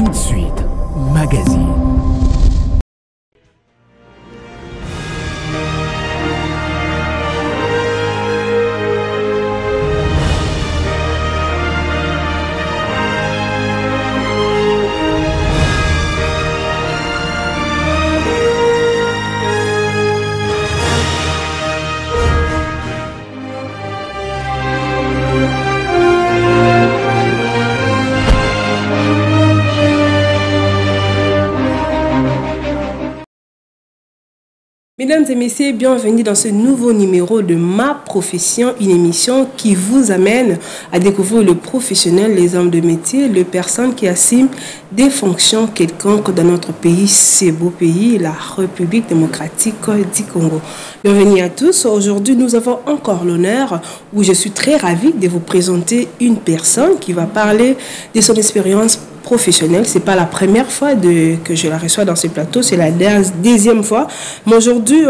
Tout de suite, magazine. Mesdames et messieurs, bienvenue dans ce nouveau numéro de Ma Profession, une émission qui vous amène à découvrir le professionnel, les hommes de métier, les personnes qui assument des fonctions quelconques dans notre pays, ce beau pays, la République démocratique du Congo. Bienvenue à tous. Aujourd'hui, nous avons encore l'honneur, où je suis très ravie de vous présenter une personne qui va parler de son expérience professionnelle. Ce n'est pas la première fois que je la reçois dans ce plateau, c'est la deuxième fois. Mais aujourd'hui,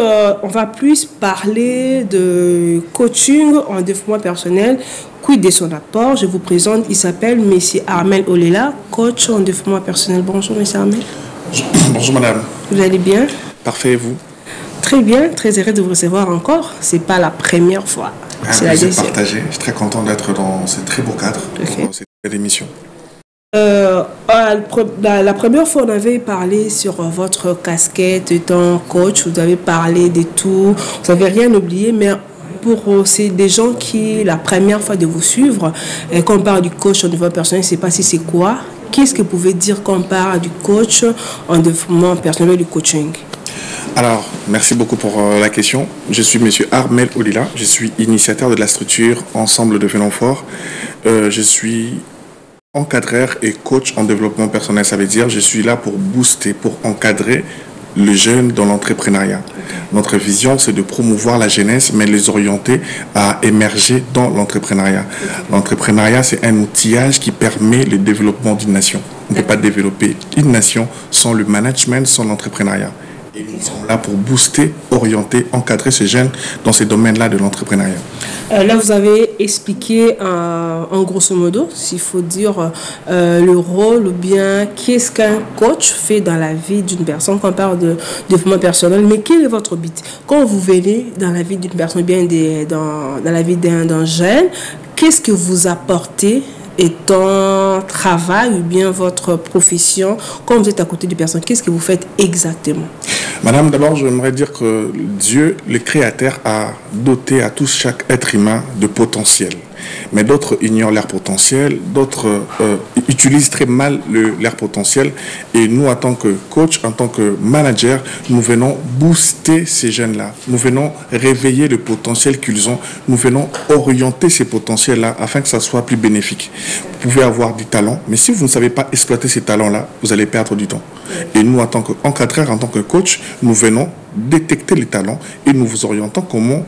on va plus parler de coaching en développement personnel. Quid de son apport? Je vous présente, il s'appelle M. Armel Olela, coach en développement personnel. Bonjour M. Armel. Bonjour madame. Vous allez bien? Parfait, et vous? Très bien, très heureux de vous recevoir encore. Ce n'est pas la première fois. C'est la deuxième. Partagé. Je suis très content d'être dans ce très beau cadre, dans cette belle émission. La première fois, on avait parlé sur votre casquette étant coach, vous avez parlé de tout, vous n'avez rien oublié, mais pour c'est des gens qui, la première fois de vous suivre, quand on parle du coach en développement personnel, je ne sais pas si c'est quoi. Qu'est-ce que vous pouvez dire quand on parle du coach en développement personnel, du coaching? Alors, merci beaucoup pour la question. Je suis M. Armel Olela, je suis initiateur de la structure Ensemble Devenons Forts. Je suis encadreur et coach en développement personnel. Ça veut dire je suis là pour booster, pour encadrer le jeune dans l'entrepreneuriat. Notre vision, c'est de promouvoir la jeunesse, mais les orienter à émerger dans l'entrepreneuriat. L'entrepreneuriat, c'est un outillage qui permet le développement d'une nation. On ne peut pas développer une nation sans le management, sans l'entrepreneuriat. Et nous sommes là pour booster, orienter, encadrer ces jeunes dans ces domaines-là de l'entrepreneuriat. Là, vous avez expliqué en grosso modo, s'il faut dire, le rôle ou bien qu'est-ce qu'un coach fait dans la vie d'une personne quand on parle de développement personnel. Mais quel est votre but? Quand vous venez dans la vie d'une personne, bien dans la vie d'un jeune, qu'est-ce que vous apportez étant travail ou bien votre profession, quand vous êtes à côté de personnes, qu'est-ce que vous faites exactement? Madame, d'abord, j'aimerais dire que Dieu, le Créateur, a doté à chaque être humain de potentiel. Mais d'autres ignorent leur potentiel, d'autres utilisent très mal leur potentiel. Et nous, en tant que coach, en tant que manager, nous venons booster ces jeunes-là. Nous venons réveiller le potentiel qu'ils ont. Nous venons orienter ces potentiels-là afin que ça soit plus bénéfique. Vous pouvez avoir du talent, mais si vous ne savez pas exploiter ces talents-là, vous allez perdre du temps. Et nous, en tant qu'encadreur, en tant que coach, nous venons détecter les talents et nous vous orientons comment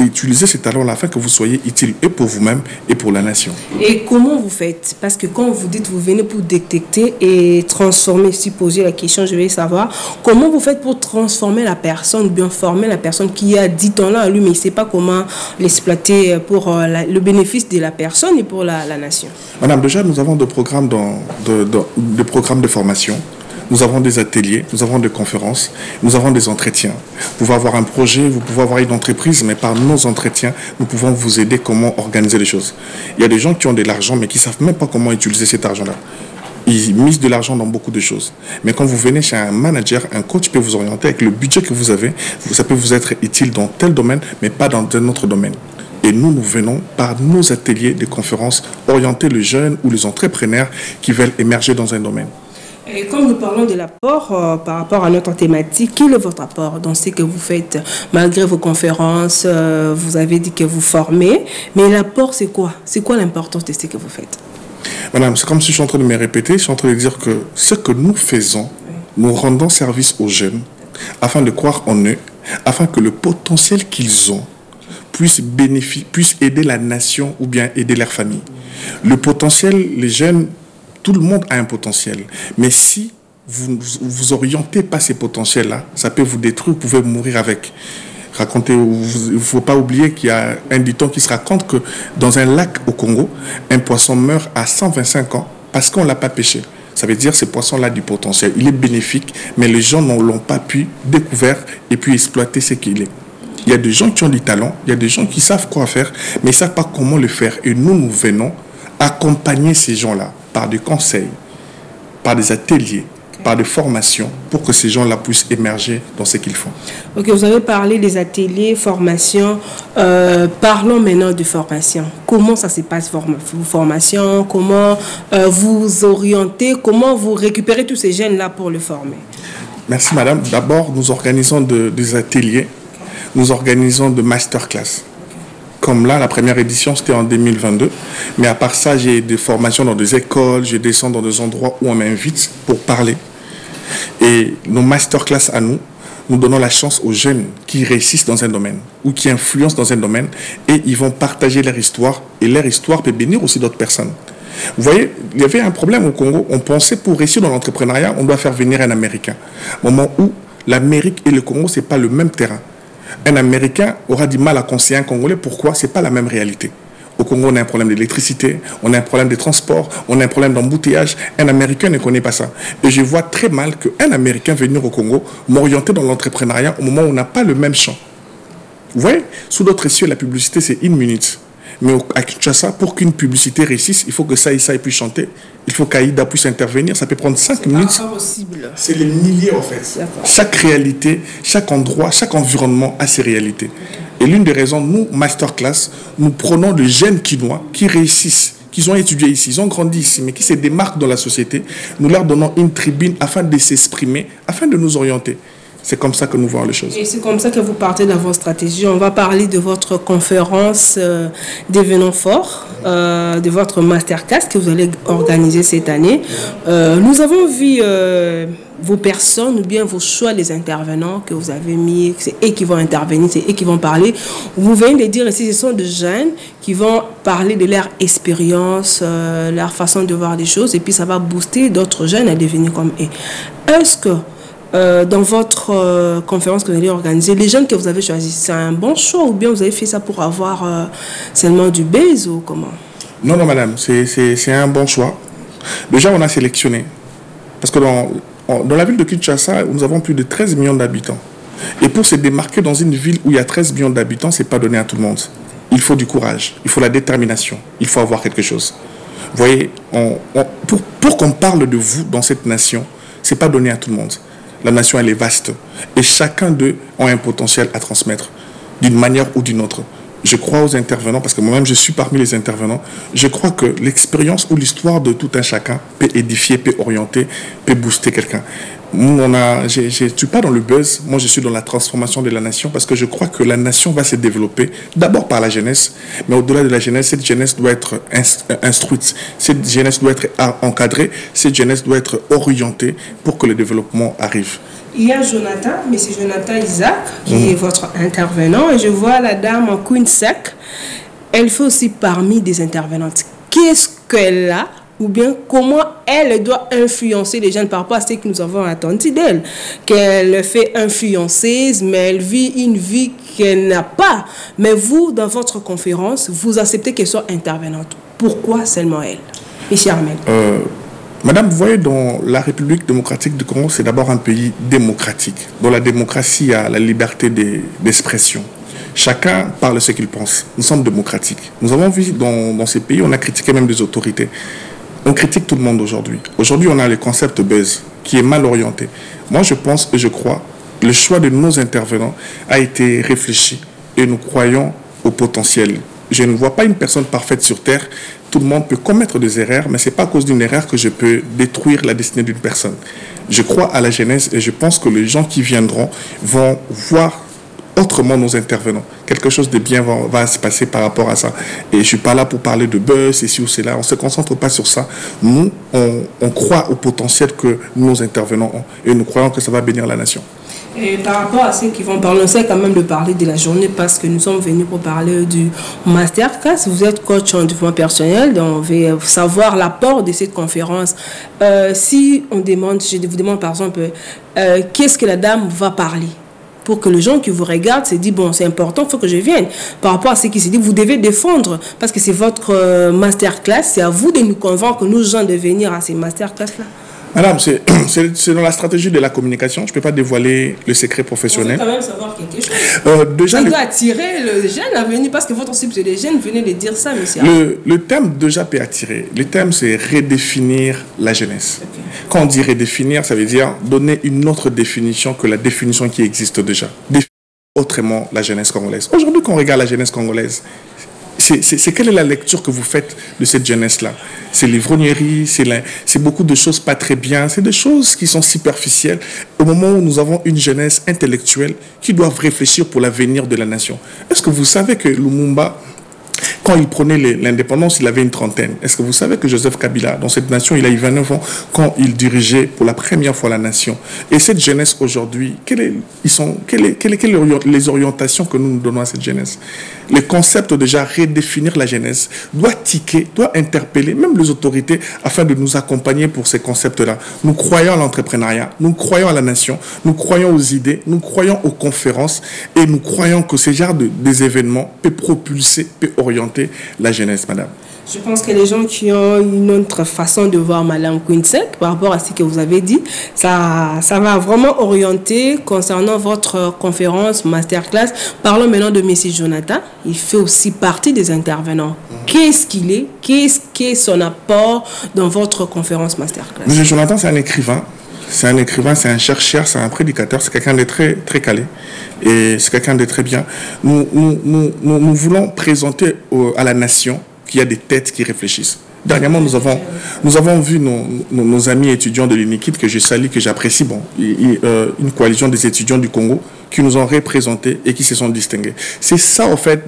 utiliser ces talents-là afin que vous soyez utile et pour vous-même et pour la nation. Et comment vous faites? Parce que quand vous dites vous venez pour détecter et transformer, si poser la question, je vais savoir, comment vous faites pour transformer la personne, bien former la personne qui a 10 ans-là à lui, mais il ne sait pas comment l'exploiter pour le bénéfice de la personne et pour la nation? Madame, déjà, nous avons des programmes de formation. Nous avons des ateliers, nous avons des conférences, nous avons des entretiens. Vous pouvez avoir un projet, vous pouvez avoir une entreprise, mais par nos entretiens, nous pouvons vous aider comment organiser les choses. Il y a des gens qui ont de l'argent, mais qui ne savent même pas comment utiliser cet argent-là. Ils misent de l'argent dans beaucoup de choses. Mais quand vous venez chez un manager, un coach peut vous orienter avec le budget que vous avez. Ça peut vous être utile dans tel domaine, mais pas dans un autre domaine. Et nous venons, par nos ateliers de conférences, orienter les jeunes ou les entrepreneurs qui veulent émerger dans un domaine. Et comme nous parlons de l'apport par rapport à notre thématique, quel est votre apport dans ce que vous faites? Malgré vos conférences, vous avez dit que vous formez, mais l'apport c'est quoi? C'est quoi l'importance de ce que vous faites? Madame, c'est comme si je suis en train de me répéter, je suis en train de dire que ce que nous faisons, nous rendons service aux jeunes afin de croire en eux, afin que le potentiel qu'ils ont puisse aider la nation ou bien aider leur famille. Le potentiel, les jeunes, tout le monde a un potentiel. Mais si vous orientez pas ces potentiels-là, ça peut vous détruire, vous pouvez mourir avec. Il ne faut pas oublier qu'il y a un dicton qui se raconte que dans un lac au Congo, un poisson meurt à 125 ans parce qu'on ne l'a pas pêché. Ça veut dire que ce poisson-là a du potentiel. Il est bénéfique, mais les gens ne l'ont pas pu découvrir et puis exploiter ce qu'il est. Il y a des gens qui ont du talent, il y a des gens qui savent quoi faire, mais ils ne savent pas comment le faire. Et nous, nous venons accompagner ces gens-là par des conseils, par des ateliers, par des formations, pour que ces gens-là puissent émerger dans ce qu'ils font. Ok, vous avez parlé des ateliers, formations. Parlons maintenant de formation. Comment ça se passe, vos formations? Comment vous orientez? Comment vous récupérez tous ces jeunes-là pour le former? Merci, madame. D'abord, nous organisons des ateliers. Nous organisons de masterclass. Comme là, la première édition, c'était en 2022. Mais à part ça, j'ai des formations dans des écoles, je descends dans des endroits où on m'invite pour parler. Et nos masterclass à nous, nous donnons la chance aux jeunes qui réussissent dans un domaine ou qui influencent dans un domaine et ils vont partager leur histoire et leur histoire peut bénir aussi d'autres personnes. Vous voyez, il y avait un problème au Congo. On pensait pour réussir dans l'entrepreneuriat, on doit faire venir un Américain. Au moment où l'Amérique et le Congo, ce n'est pas le même terrain. Un Américain aura du mal à conseiller un Congolais. Pourquoi? Ce n'est pas la même réalité. Au Congo, on a un problème d'électricité, on a un problème de transport, on a un problème d'embouteillage. Un Américain ne connaît pas ça. Et je vois très mal qu'un Américain venir au Congo m'orienter dans l'entrepreneuriat au moment où on n'a pas le même champ. Vous voyez, sous d'autres cieux, la publicité, c'est 1 minute. Mais à Kinshasa, pour qu'une publicité réussisse, il faut que ça puisse chanter. Il faut qu'Aïda puisse intervenir. Ça peut prendre 5 minutes. C'est les milliers, en fait. Chaque réalité, chaque endroit, chaque environnement a ses réalités. Et l'une des raisons, nous, masterclass, nous prenons les jeunes Kinois qui réussissent, qui ont étudié ici, ils ont grandi ici, mais qui se démarquent dans la société. Nous leur donnons une tribune afin de s'exprimer, afin de nous orienter. C'est comme ça que nous voyons les choses. Et c'est comme ça que vous partez dans votre stratégie. On va parler de votre conférence Devenons forts, de votre masterclass que vous allez organiser cette année. Nous avons vu vos personnes ou bien vos choix des intervenants que vous avez mis. C'est eux qui vont intervenir, c'est eux qui vont parler. Vous venez de dire ici, ce sont des jeunes qui vont parler de leur expérience, leur façon de voir les choses. Et puis ça va booster d'autres jeunes à devenir comme eux. Est-ce que dans votre conférence que vous allez organiser, les jeunes que vous avez choisis, c'est un bon choix ou bien vous avez fait ça pour avoir seulement du buzz ou comment? Non, non, madame, c'est un bon choix. Déjà, on a sélectionné. Parce que dans la ville de Kinshasa, nous avons plus de 13 millions d'habitants. Et pour se démarquer dans une ville où il y a 13 millions d'habitants, ce n'est pas donné à tout le monde. Il faut du courage, il faut la détermination, il faut avoir quelque chose. Vous voyez, pour qu'on parle de vous dans cette nation, ce n'est pas donné à tout le monde. La nation, elle est vaste. Et chacun d'eux a un potentiel à transmettre, d'une manière ou d'une autre. Je crois aux intervenants, parce que moi-même, je suis parmi les intervenants. Je crois que l'expérience ou l'histoire de tout un chacun peut édifier, peut orienter, peut booster quelqu'un. Je ne suis pas dans le buzz, moi je suis dans la transformation de la nation, parce que je crois que la nation va se développer d'abord par la jeunesse, mais au-delà de la jeunesse, cette jeunesse doit être instruite, cette jeunesse doit être encadrée, cette jeunesse doit être orientée pour que le développement arrive. Il y a Jonathan, M. Jonathan Isaac, qui est votre intervenant, et je vois la dame en Queen Sac. Elle fait aussi parmi des intervenantes. Qu'est-ce qu'elle a? Ou bien comment elle doit influencer les jeunes par rapport à ce que nous avons attendu d'elle. Qu'elle fait influenceuse, mais elle vit une vie qu'elle n'a pas. Mais vous, dans votre conférence, vous acceptez qu'elle soit intervenante. Pourquoi seulement elle? Michel Armel. Madame, vous voyez, dans la République démocratique du Congo, c'est d'abord un pays démocratique. Dans la démocratie, il y a la liberté d'expression. Chacun parle ce qu'il pense. Nous sommes démocratiques. Nous avons vu dans ces pays, on a critiqué même des autorités. On critique tout le monde aujourd'hui. Aujourd'hui, on a le concept buzz qui est mal orienté. Moi, je pense et je crois le choix de nos intervenants a été réfléchi et nous croyons au potentiel. Je ne vois pas une personne parfaite sur Terre. Tout le monde peut commettre des erreurs, mais ce n'est pas à cause d'une erreur que je peux détruire la destinée d'une personne. Je crois à la jeunesse et je pense que les gens qui viendront vont voir autrement nos intervenants. Quelque chose de bien va se passer par rapport à ça. Et je ne suis pas là pour parler de buzz, ici ou cela. On ne se concentre pas sur ça. Nous, on croit au potentiel que nos intervenants ont. Et nous croyons que ça va bénir la nation. Et par rapport à ceux qui vont parler, on sait quand même de parler de la journée parce que nous sommes venus pour parler du masterclass. Vous êtes coach en développement personnel, donc on veut savoir l'apport de cette conférence. Si on demande, je vous demande par exemple, qu'est-ce que la dame va parler? Pour que les gens qui vous regardent se disent, bon, c'est important, il faut que je vienne. Par rapport à ce qui se dit, vous devez défendre, parce que c'est votre masterclass, c'est à vous de nous convaincre, nous gens, de venir à ces masterclass-là. Madame, c'est dans la stratégie de la communication. Je ne peux pas dévoiler le secret professionnel. On veut quand même savoir quelque chose. Déjà, ça doit attirer le jeune à venir, parce que votre cible, c'est les jeunes. Venez de dire ça, monsieur. Le terme déjà peut attirer. Le terme, c'est redéfinir la jeunesse. Okay. Quand on dit redéfinir, ça veut dire donner une autre définition que la définition qui existe déjà. Définir autrement la jeunesse congolaise. Aujourd'hui, quand on regarde la jeunesse congolaise, quelle est la lecture que vous faites de cette jeunesse-là? C'est l'ivrognerie, c'est beaucoup de choses pas très bien, c'est des choses qui sont superficielles au moment où nous avons une jeunesse intellectuelle qui doit réfléchir pour l'avenir de la nation. Est-ce que vous savez que Lumumba, quand il prenait l'indépendance, il avait une trentaine? Est-ce que vous savez que Joseph Kabila, dans cette nation, il a eu 29 ans quand il dirigeait pour la première fois la nation? Et cette jeunesse aujourd'hui, quelles sont les orientations que nous donnons à cette jeunesse? Le concept déjà redéfinir la jeunesse doit tiquer, doit interpeller même les autorités afin de nous accompagner pour ces concepts-là. Nous croyons à l'entrepreneuriat, nous croyons à la nation, nous croyons aux idées, nous croyons aux conférences et nous croyons que ce genre des événements peut propulser, peut orienter la jeunesse, madame. Je pense que les gens qui ont une autre façon de voir Madame Quinset par rapport à ce que vous avez dit, ça va vraiment orienter concernant votre conférence masterclass. Parlons maintenant de M. Jonathan. Il fait aussi partie des intervenants. Qu'est-ce qu'il est? Qu'est-ce qu'est son apport dans votre conférence masterclass? M. Jonathan, c'est un écrivain. C'est un écrivain, c'est un chercheur, c'est un prédicateur, c'est quelqu'un de très, très calé. Et c'est quelqu'un de très bien. Nous voulons présenter à la nation qu'il y a des têtes qui réfléchissent. Dernièrement, nous avons vu nos amis étudiants de l'UNIKID, que je salue, que j'apprécie, une coalition des étudiants du Congo qui nous ont représentés et qui se sont distingués. C'est ça, en fait,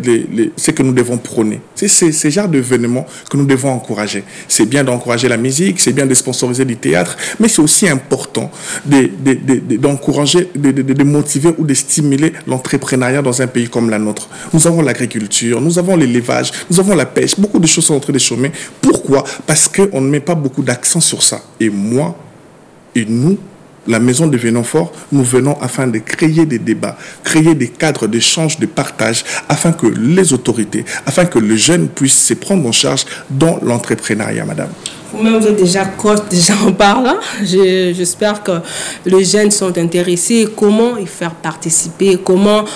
ce que nous devons prôner. C'est ce genre d'événements que nous devons encourager. C'est bien d'encourager la musique, c'est bien de sponsoriser du théâtre, mais c'est aussi important d'encourager, de motiver ou de stimuler l'entrepreneuriat dans un pays comme la nôtre. Nous avons l'agriculture, nous avons l'élevage, nous avons la pêche, beaucoup de choses sont en train de chômer. Pourquoi? Parce qu'on ne met pas beaucoup d'accent sur ça. Et moi, et nous, la maison de Venons Fort, nous venons afin de créer des débats, créer des cadres d'échange, de partage, afin que les autorités, afin que les jeunes puissent se prendre en charge dans l'entrepreneuriat, madame. Vous-même, vous êtes déjà coach, déjà en parlant. J'espère que les jeunes sont intéressés. Comment y faire participer? Comment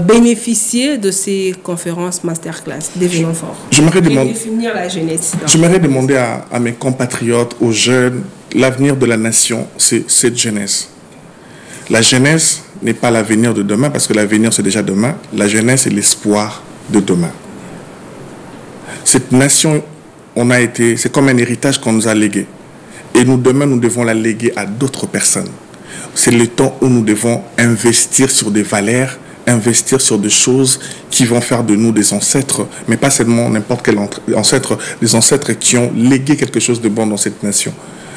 bénéficier de ces conférences masterclass des Venons Fort? J'aimerais définir la jeunesse. J'aimerais demander à mes compatriotes, aux jeunes, l'avenir de la nation, c'est cette jeunesse. La jeunesse n'est pas l'avenir de demain, parce que l'avenir, c'est déjà demain. La jeunesse est l'espoir de demain. Cette nation, c'est comme un héritage qu'on nous a légué. Et demain, nous devons la léguer à d'autres personnes. C'est le temps où nous devons investir sur des valeurs, investir sur des choses qui vont faire de nous des ancêtres, mais pas seulement n'importe quel ancêtre, des ancêtres qui ont légué quelque chose de bon dans cette nation.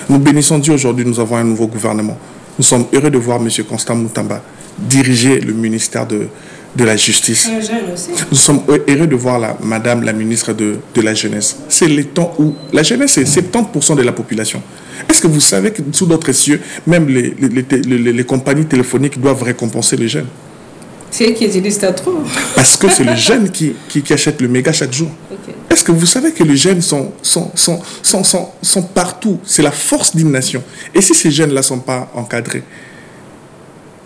Nous bénissons Dieu aujourd'hui, nous avons un nouveau gouvernement. Nous sommes heureux de voir M. Constant Moutamba diriger le ministère de la Justice. Nous sommes heureux de voir Madame la ministre de la Jeunesse. C'est le temps où la jeunesse est 70% de la population. Est-ce que vous savez que sous d'autres cieux, même les compagnies téléphoniques doivent récompenser les jeunes? C'est qui utilisent ça trop. Parce que c'est les jeunes qui achètent le méga chaque jour. Okay. Est-ce que vous savez que les jeunes sont partout? C'est la force d'une nation. Et si ces jeunes-là ne sont pas encadrés,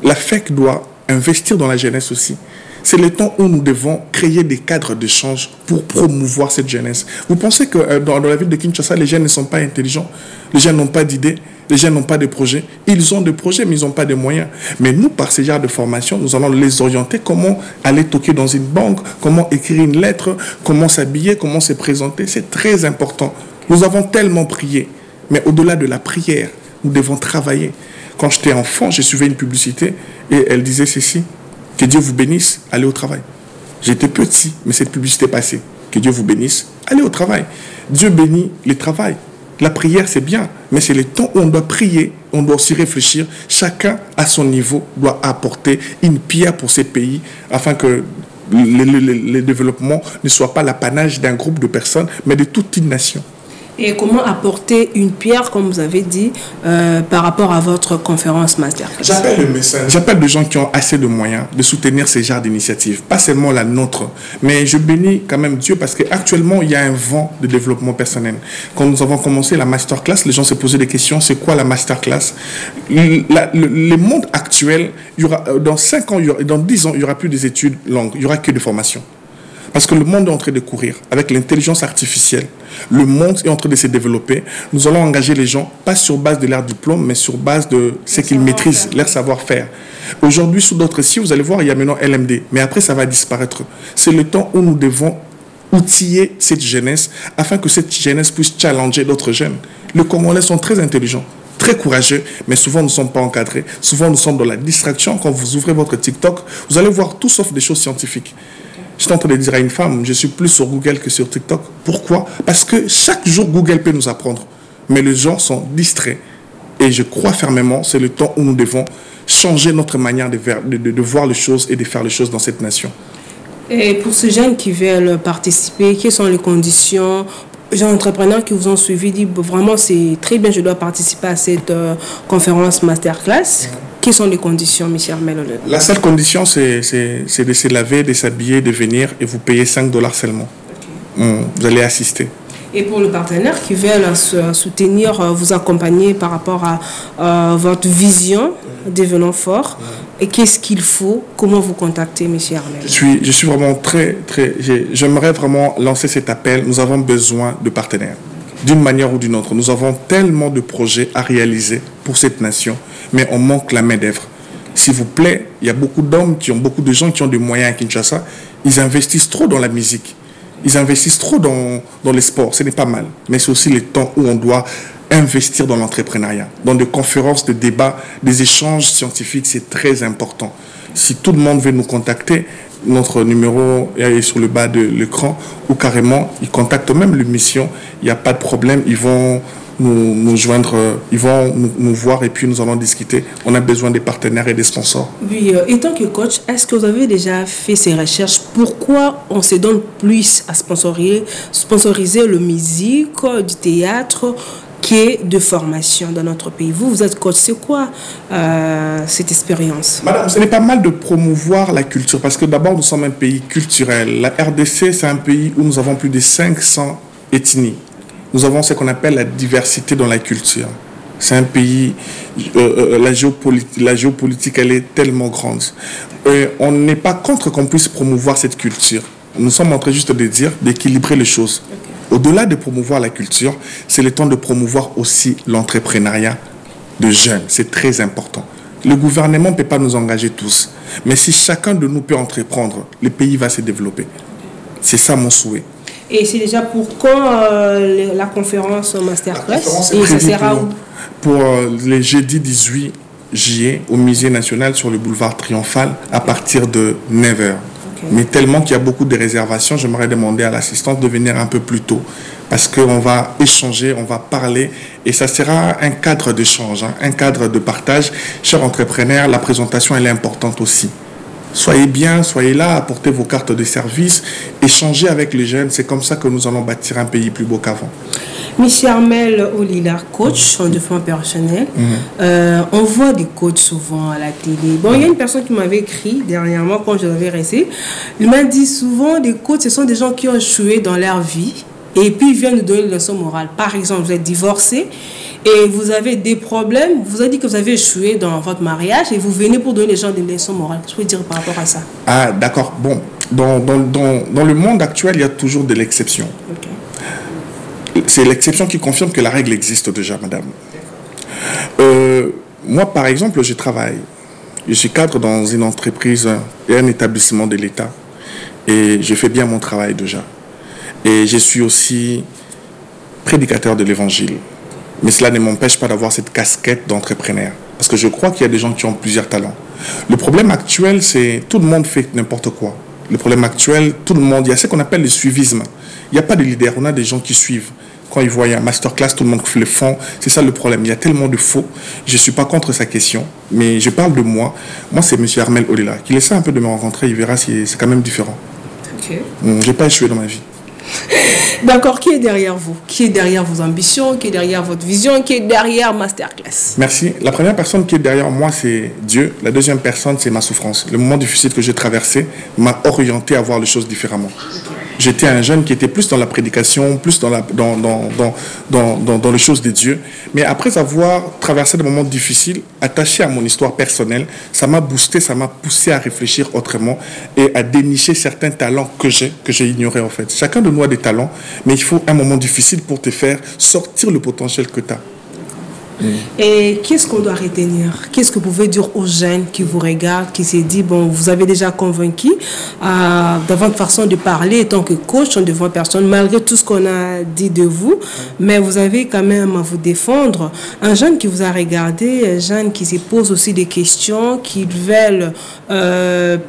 la FEC doit investir dans la jeunesse aussi. C'est le temps où nous devons créer des cadres d'échange pour promouvoir cette jeunesse. Vous pensez que dans la ville de Kinshasa, les jeunes ne sont pas intelligents? Les jeunes n'ont pas d'idées? Les jeunes n'ont pas de projets? Ils ont des projets, mais ils n'ont pas de moyens. Mais nous, par ces genres de formation, nous allons les orienter comment aller toquer dans une banque, comment écrire une lettre, comment s'habiller, comment se présenter. C'est très important. Nous avons tellement prié. Mais au-delà de la prière, nous devons travailler. Quand j'étais enfant, je suivais une publicité et elle disait ceci: que Dieu vous bénisse, allez au travail. J'étais petit, mais cette publicité passée. Que Dieu vous bénisse, allez au travail. Dieu bénit le travail. La prière, c'est bien, mais c'est le temps où on doit prier, on doit aussi réfléchir. Chacun, à son niveau, doit apporter une pierre pour ces pays afin que le développement ne soit pas l'apanage d'un groupe de personnes, mais de toute une nation. Et comment apporter une pierre, comme vous avez dit, par rapport à votre conférence masterclass? J'appelle le message. J'appelle des gens qui ont assez de moyens de soutenir ces genres d'initiatives, pas seulement la nôtre, mais je bénis quand même Dieu parce qu'actuellement, il y a un vent de développement personnel. Quand nous avons commencé la masterclass, les gens se posaient des questions, c'est quoi la masterclass? Le monde actuel, il y aura, dans 5 ans, dans 10 ans, il n'y aura plus des études longues, il n'y aura que des formations. Parce que le monde est en train de courir. Avec l'intelligence artificielle, le monde est en train de se développer. Nous allons engager les gens, pas sur base de leur diplôme, mais sur base de ce qu'ils maîtrisent, leur savoir-faire. Aujourd'hui, sous d'autres sites, vous allez voir, il y a maintenant LMD. Mais après, ça va disparaître. C'est le temps où nous devons outiller cette jeunesse afin que cette jeunesse puisse challenger d'autres jeunes. Les Congolais sont très intelligents, très courageux, mais souvent nous ne sommes pas encadrés. Souvent nous sommes dans la distraction. Quand vous ouvrez votre TikTok, vous allez voir tout sauf des choses scientifiques. Je suis en train de dire à une femme, je suis plus sur Google que sur TikTok. Pourquoi? Parce que chaque jour, Google peut nous apprendre. Mais les gens sont distraits. Et je crois fermement, c'est le temps où nous devons changer notre manière de voir les choses et de faire les choses dans cette nation. Et pour ces jeunes qui veulent participer, quelles sont les conditions? Les gens entrepreneurs qui vous ont suivi disent vraiment c'est très bien, je dois participer à cette conférence masterclass. Quelles sont les conditions, M. Armel? La seule condition, c'est de se laver, de s'habiller, de venir et vous payez $5 seulement. Vous allez assister. Et pour le partenaire qui veulent soutenir, vous accompagner par rapport à votre vision, devenant fort, et qu'est-ce qu'il faut? Comment vous contacter, M. Armel? Je suis vraiment j'aimerais vraiment lancer cet appel. Nous avons besoin de partenaires. D'une manière ou d'une autre. Nous avons tellement de projets à réaliser pour cette nation, mais on manque la main-d'œuvre. S'il vous plaît, il y a beaucoup d'hommes, beaucoup de gens qui ont des moyens à Kinshasa. Ils investissent trop dans la musique. Ils investissent trop dans les sports. Ce n'est pas mal. Mais c'est aussi le temps où on doit investir dans l'entrepreneuriat. Dans des conférences, des débats, des échanges scientifiques, c'est très important. Si tout le monde veut nous contacter, notre numéro est sur le bas de l'écran ou carrément, ils contactent même l'émission. Il n'y a pas de problème. Ils vont nous joindre, ils vont nous voir et puis nous allons discuter. On a besoin des partenaires et des sponsors. Oui, étant que coach, est-ce que vous avez déjà fait ces recherches? Pourquoi on se donne plus à sponsoriser la musique, du théâtre, qui est de formation dans notre pays? Vous êtes coach, c'est quoi cette expérience? Madame, ce n'est pas mal de promouvoir la culture parce que d'abord, nous sommes un pays culturel. La RDC, c'est un pays où nous avons plus de 500 ethnies. Nous avons ce qu'on appelle la diversité dans la culture. C'est un pays, la géopolitique, elle est tellement grande. On n'est pas contre qu'on puisse promouvoir cette culture. Nous sommes en train juste de dire, d'équilibrer les choses. Au-delà de promouvoir la culture, c'est le temps de promouvoir aussi l'entrepreneuriat de jeunes. C'est très important. Le gouvernement ne peut pas nous engager tous. Mais si chacun de nous peut entreprendre, le pays va se développer. C'est ça mon souhait. Et c'est déjà pour quand la conférence masterclass? Et ça sera où? Pour les jeudi 18 juillet au Musée national sur le boulevard Triomphal à partir de 9h. Mais tellement qu'il y a beaucoup de réservations, j'aimerais demander à l'assistante de venir un peu plus tôt. Parce qu'on va échanger, on va parler et ça sera un cadre d'échange, un cadre de partage. Chers entrepreneurs, la présentation elle est importante aussi. Soyez bien, soyez là, apportez vos cartes de service, échangez avec les jeunes. C'est comme ça que nous allons bâtir un pays plus beau qu'avant. Monsieur Armel Olila, coach en développement personnel. On voit des coachs souvent à la télé. Bon, il y a une personne qui m'avait écrit dernièrement quand je l'avais resté. Il m'a dit souvent des coachs, ce sont des gens qui ont échoué dans leur vie et puis ils viennent nous donner une leçon morale. Par exemple, vous êtes divorcé et vous avez des problèmes. Vous avez dit que vous avez échoué dans votre mariage et vous venez pour donner les gens des leçons morales. Qu'est-ce que vous pouvez dire par rapport à ça? Ah, d'accord. Bon, dans le monde actuel, il y a toujours de l'exception. C'est l'exception qui confirme que la règle existe déjà, madame. Moi, par exemple, je travaille. Je suis cadre dans une entreprise et un établissement de l'État. Et je fais bien mon travail déjà. Et je suis aussi prédicateur de l'Évangile. Mais cela ne m'empêche pas d'avoir cette casquette d'entrepreneur. Parce que je crois qu'il y a des gens qui ont plusieurs talents. Le problème actuel, c'est tout le monde fait n'importe quoi. Le problème actuel, tout le monde, il y a ce qu'on appelle le suivisme. Il n'y a pas de leader, on a des gens qui suivent. Quand ils voient un masterclass, tout le monde le font. C'est ça le problème. Il y a tellement de faux. Je ne suis pas contre sa question, mais je parle de moi. Moi, c'est M. Armel Olila. Qu'il essaie un peu de me rencontrer, il verra si c'est quand même différent. Je n'ai pas échoué dans ma vie. D'accord, qui est derrière vous? Qui est derrière vos ambitions? Qui est derrière votre vision? Qui est derrière Masterclass? Merci. La première personne qui est derrière moi, c'est Dieu. La deuxième personne, c'est ma souffrance. Le moment difficile que j'ai traversé m'a orienté à voir les choses différemment. J'étais un jeune qui était plus dans la prédication, plus dans les choses de Dieu. Mais après avoir traversé des moments difficiles, attaché à mon histoire personnelle, ça m'a boosté, ça m'a poussé à réfléchir autrement et à dénicher certains talents que j'ai ignorés en fait. Chacun de nous a des talents, mais il faut un moment difficile pour te faire sortir le potentiel que tu as. Et qu'est-ce qu'on doit retenir? Qu'est-ce que vous pouvez dire aux jeunes qui vous regardent, qui se disent, bon, vous avez déjà convaincu dans votre façon de parler, en tant que coach, devant personne, malgré tout ce qu'on a dit de vous, mais vous avez quand même à vous défendre. Un jeune qui vous a regardé, un jeune qui se pose aussi des questions, qui veulent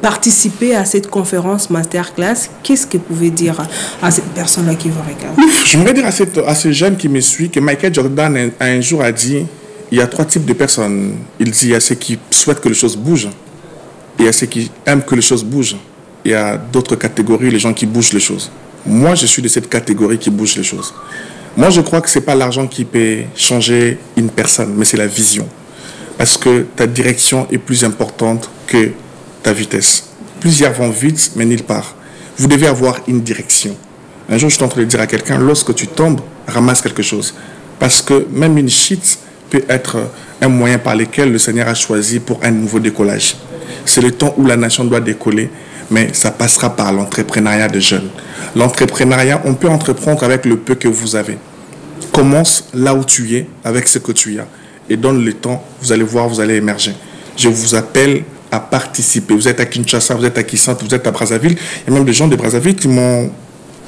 participer à cette conférence Masterclass, qu'est-ce que vous pouvez dire à cette personne-là qui vous regarde? J'aimerais dire à ce jeune qui me suit que Michael Jordan un jour a dit, il y a 3 types de personnes. Il dit, il y a ceux qui souhaitent que les choses bougent. Il y a ceux qui aiment que les choses bougent. Il y a d'autres catégories, les gens qui bougent les choses. Moi, je suis de cette catégorie qui bouge les choses. Moi, je crois que ce n'est pas l'argent qui peut changer une personne, mais c'est la vision. Parce que ta direction est plus importante que ta vitesse. Plusieurs vont vite, mais nulle part. Vous devez avoir une direction. Un jour, je suis en train de dire à quelqu'un, lorsque tu tombes, ramasse quelque chose. Parce que même une chute peut être un moyen par lequel le Seigneur a choisi pour un nouveau décollage. C'est le temps où la nation doit décoller, mais ça passera par l'entrepreneuriat de jeunes. L'entrepreneuriat, on peut entreprendre avec le peu que vous avez. Commence là où tu es, avec ce que tu as. Et donne le temps, vous allez voir, vous allez émerger. Je vous appelle à participer. Vous êtes à Kinshasa, vous êtes à Kisante, vous êtes à Brazzaville. Il y a même des gens de Brazzaville qui m'ont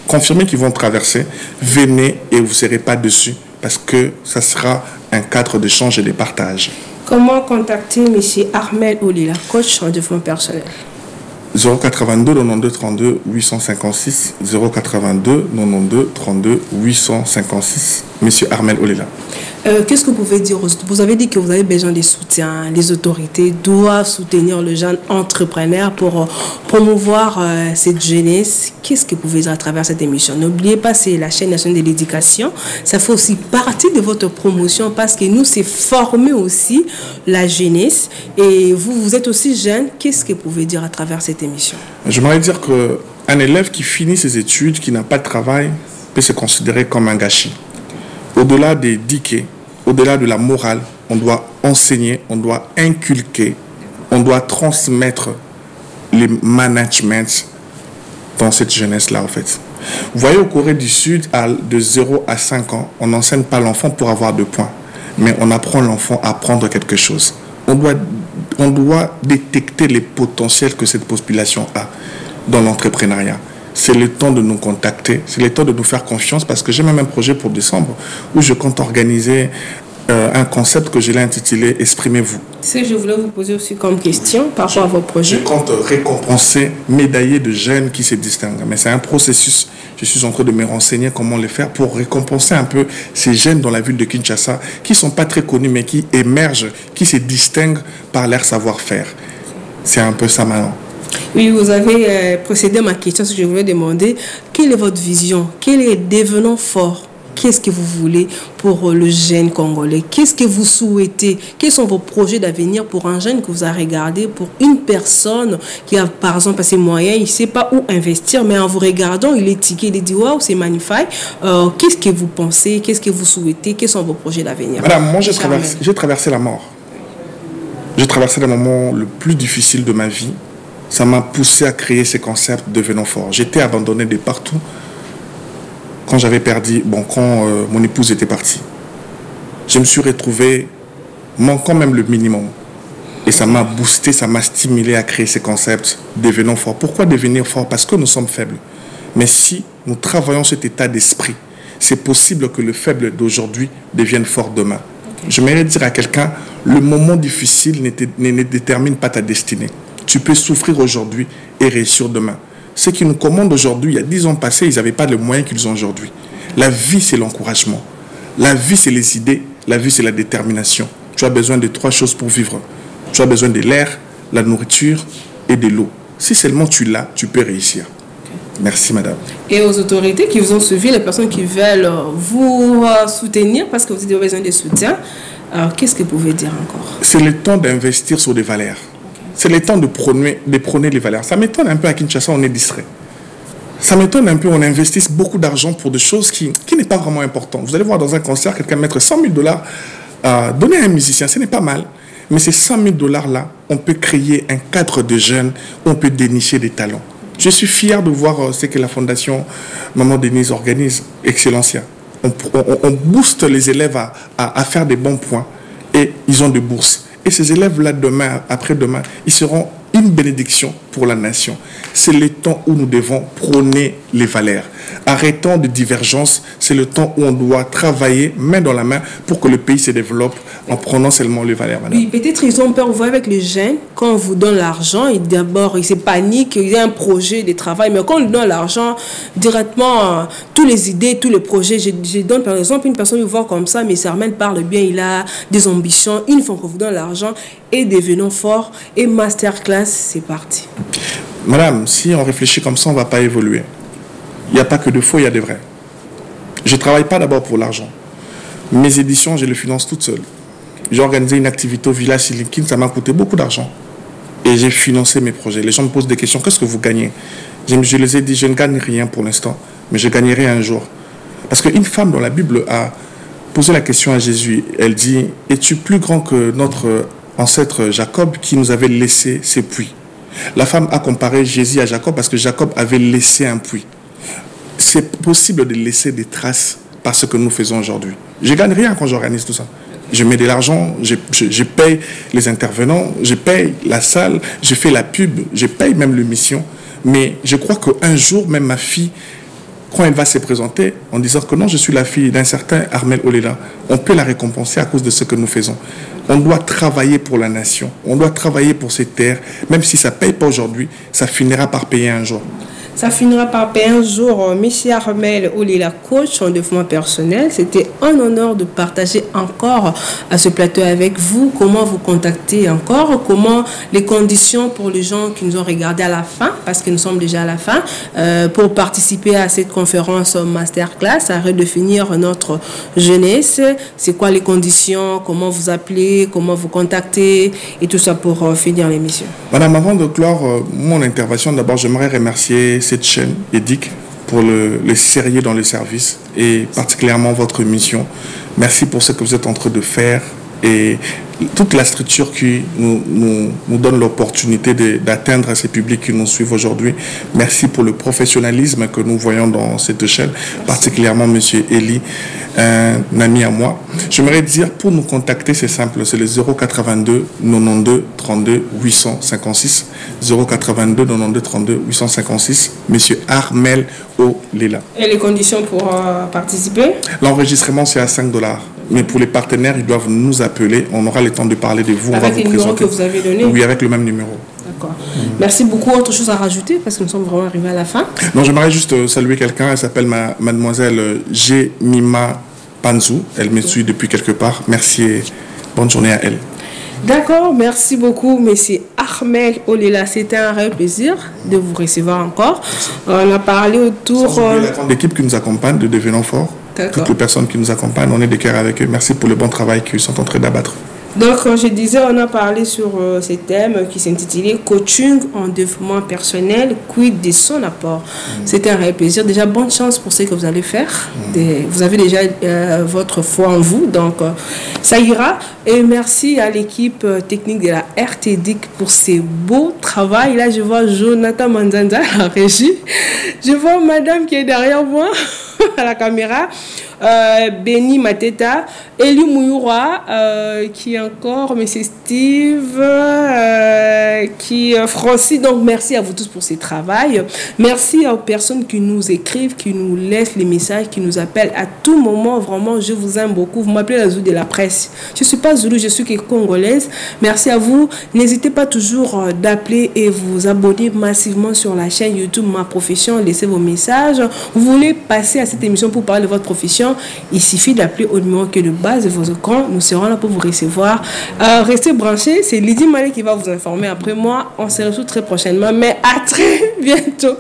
confirmé qu'ils vont traverser. Venez et vous ne serez pas dessus. Parce que ça sera un cadre d'échange et de partage. Comment contacter M. Armel Olila, coach en développement personnel? 082 92 32 856 082 92 32 856 Monsieur Armel Olila. Qu'est-ce que vous pouvez dire? Vous avez dit que vous avez besoin de soutien. Les autorités doivent soutenir le jeune entrepreneur pour promouvoir cette jeunesse. Qu'est-ce que vous pouvez dire à travers cette émission? N'oubliez pas, c'est la chaîne nationale de l'éducation. Ça fait aussi partie de votre promotion parce que nous, c'est former aussi la jeunesse. Et vous êtes aussi jeune. Qu'est-ce que vous pouvez dire à travers cette émission? J'aimerais dire qu'un élève qui finit ses études, qui n'a pas de travail, peut se considérer comme un gâchis. Au-delà des dikés, au-delà de la morale, on doit enseigner, on doit inculquer, on doit transmettre les managements dans cette jeunesse-là, en fait. Vous voyez, au Corée du Sud, de 0 à 5 ans, on n'enseigne pas l'enfant pour avoir 2 points, mais on apprend l'enfant à apprendre quelque chose. On doit détecter les potentiels que cette population a dans l'entrepreneuriat. C'est le temps de nous contacter, c'est le temps de nous faire confiance parce que j'ai même un projet pour décembre où je compte organiser un concept que je l'ai intitulé « Exprimez-vous ». Ce que je voulais vous poser aussi comme question par rapport à vos projets. Je compte récompenser, médailler de jeunes qui se distinguent. Mais c'est un processus. Je suis en train de me renseigner comment le faire pour récompenser un peu ces jeunes dans la ville de Kinshasa qui ne sont pas très connus mais qui émergent, qui se distinguent par leur savoir-faire. C'est un peu ça maintenant. Oui, vous avez précédé ma question, ce que je voulais demander. Quelle est votre vision? Quel est devenant fort? Qu'est-ce que vous voulez pour le jeune Congolais? Qu'est-ce que vous souhaitez? Quels sont vos projets d'avenir pour un jeune que vous avez regardé, pour une personne qui a par exemple ses moyens, il ne sait pas où investir, mais en vous regardant, il est tiqué, il dit waouh, c'est magnifique. Qu'est-ce que vous pensez? Qu'est-ce que vous souhaitez? Quels sont vos projets d'avenir? Madame, moi j'ai traversé la mort. J'ai traversé le moment le plus difficile de ma vie. Ça m'a poussé à créer ces concepts devenant forts. J'étais abandonné de partout. Quand j'avais perdu, quand mon épouse était partie, je me suis retrouvé manquant même le minimum. Et ça m'a boosté, ça m'a stimulé à créer ces concepts devenant forts. Pourquoi devenir fort? Parce que nous sommes faibles. Mais si nous travaillons cet état d'esprit, c'est possible que le faible d'aujourd'hui devienne fort demain. J'aimerais dire à quelqu'un, le moment difficile ne détermine pas ta destinée. Tu peux souffrir aujourd'hui et réussir demain. Ceux qui nous commandent aujourd'hui, il y a 10 ans passés, ils n'avaient pas les moyens qu'ils ont aujourd'hui. La vie, c'est l'encouragement. La vie, c'est les idées. La vie, c'est la détermination. Tu as besoin de 3 choses pour vivre. Tu as besoin de l'air, la nourriture et de l'eau. Si seulement tu l'as, tu peux réussir. Merci, madame. Et aux autorités qui vous ont suivi, les personnes qui veulent vous soutenir parce que vous avez besoin de soutien, qu'est-ce que vous pouvez dire encore? C'est le temps d'investir sur des valeurs. C'est le temps de prôner les valeurs. Ça m'étonne un peu à Kinshasa, on est distrait. Ça m'étonne un peu, on investisse beaucoup d'argent pour des choses qui n'est pas vraiment important. Vous allez voir dans un concert, quelqu'un mettre 100 000 $, donner à un musicien, ce n'est pas mal. Mais ces 100 000 $ là, on peut créer un cadre de jeunes, on peut dénicher des talents. Je suis fier de voir ce que la Fondation Maman Denise organise, Excellencia. On booste les élèves à faire des bons points et ils ont des bourses. Et ces élèves-là, demain, après-demain, ils seront une bénédiction pour la nation. C'est le temps où nous devons prôner les valeurs. Arrêtons de divergence. C'est le temps où on doit travailler main dans la main pour que le pays se développe en prenant seulement les valeurs. Madame. Oui, peut-être ils ont peur. Vous voyez, avec les jeunes, quand on vous donne l'argent, d'abord, ils se paniquent, il y a un projet de travail. Mais quand on lui donne l'argent, directement, toutes les idées, tous les projets, je donne par exemple une personne, vous voit comme ça, mais Sarmel parle bien, il a des ambitions. Une fois qu'on vous donne l'argent, et devenons forts, et masterclass, c'est parti. Madame, si on réfléchit comme ça, on ne va pas évoluer. Il n'y a pas que de faux, il y a des vrais. Je ne travaille pas d'abord pour l'argent. Mes éditions, je les finance toutes seules. J'ai organisé une activité au village Silikin, ça m'a coûté beaucoup d'argent. Et j'ai financé mes projets. Les gens me posent des questions, qu'est-ce que vous gagnez? Je les ai dit, je ne gagne rien pour l'instant, mais je gagnerai un jour. Parce qu'une femme dans la Bible a posé la question à Jésus. Elle dit, es-tu plus grand que notre ancêtre Jacob qui nous avait laissé ses puits? La femme a comparé Jésus à Jacob parce que Jacob avait laissé un puits. C'est possible de laisser des traces par ce que nous faisons aujourd'hui. Je ne gagne rien quand j'organise tout ça. Je mets de l'argent, je paye les intervenants, je paye la salle, je fais la pub, je paye même l'émission. Mais je crois qu'un jour, même ma fille, quand elle va se présenter en disant que non, je suis la fille d'un certain Armel Olela, on peut la récompenser à cause de ce que nous faisons. On doit travailler pour la nation, on doit travailler pour ces terres, même si ça ne paye pas aujourd'hui, ça finira par payer un jour. Ça finira par payer un jour. Monsieur Armel Olela, coach en développement personnel, c'était un honneur de partager encore à ce plateau avec vous. Comment vous contacter encore? Comment les conditions pour les gens qui nous ont regardés à la fin, parce que nous sommes déjà à la fin, pour participer à cette conférence masterclass, à redéfinir notre jeunesse. C'est quoi les conditions? Comment vous appeler? Comment vous contacter? Et tout ça pour finir l'émission. Madame, avant de clore mon intervention, d'abord, j'aimerais remercier cette chaîne, EDIC, pour le sérieux dans le service et particulièrement votre mission. Merci pour ce que vous êtes en train de faire et toute la structure qui nous donne l'opportunité d'atteindre ces publics qui nous suivent aujourd'hui. Merci pour le professionnalisme que nous voyons dans cette chaîne, particulièrement M. Eli, un ami à moi. J'aimerais dire, pour nous contacter, c'est simple, c'est le 082 92 32 856. 082 92 32 856. M. Armel Olela. Et les conditions pour participer? L'enregistrement, c'est à 5 $. Mais pour les partenaires, ils doivent nous appeler. On aura le temps de parler de vous. Avec le numéro que vous avez donné? Oui, avec le même numéro. D'accord. Merci beaucoup. Autre chose à rajouter parce que nous sommes vraiment arrivés à la fin? Non, j'aimerais juste saluer quelqu'un. Elle s'appelle mademoiselle Jemima Panzou. Elle me suit depuis quelque part. Merci et bonne journée à elle. D'accord, merci beaucoup, monsieur Armel Olela. C'était un réel plaisir de vous recevoir encore. On a parlé autour... L'équipe qui nous accompagne de Devenons Forts. Toutes les personnes qui nous accompagnent, on est de cœur avec eux. Merci pour le bon travail qu'ils sont en train d'abattre. Donc, comme je disais, on a parlé sur ces thèmes qui s'intitulait Coaching en développement personnel, quid de son apport. C'était un réel plaisir. Déjà, bonne chance pour ce que vous allez faire. Vous avez déjà votre foi en vous, donc ça ira. Et merci à l'équipe technique de la RTDIC pour ces beaux travail. Là, je vois Jonathan Manzanza à la régie. Je vois madame qui est derrière moi à la caméra. Benny Mateta, Eli Mouyoura, qui est encore, M. Steve, qui Francis. Donc merci à vous tous pour ce travail. Merci aux personnes qui nous écrivent, qui nous laissent les messages, qui nous appellent à tout moment. Vraiment, je vous aime beaucoup. Vous m'appelez la Zoulou de la presse. Je ne suis pas Zoulou, je suis congolaise. Merci à vous. N'hésitez pas toujours d'appeler et vous abonner massivement sur la chaîne YouTube Ma Profession. Laissez vos messages. Vous voulez passer à cette émission pour parler de votre profession? Il suffit d'appeler au numéro qui est de base de vos écrans. Nous serons là pour vous recevoir. Restez branchés. C'est Lydie Malé qui va vous informer après moi. On se retrouve très prochainement, mais à très bientôt.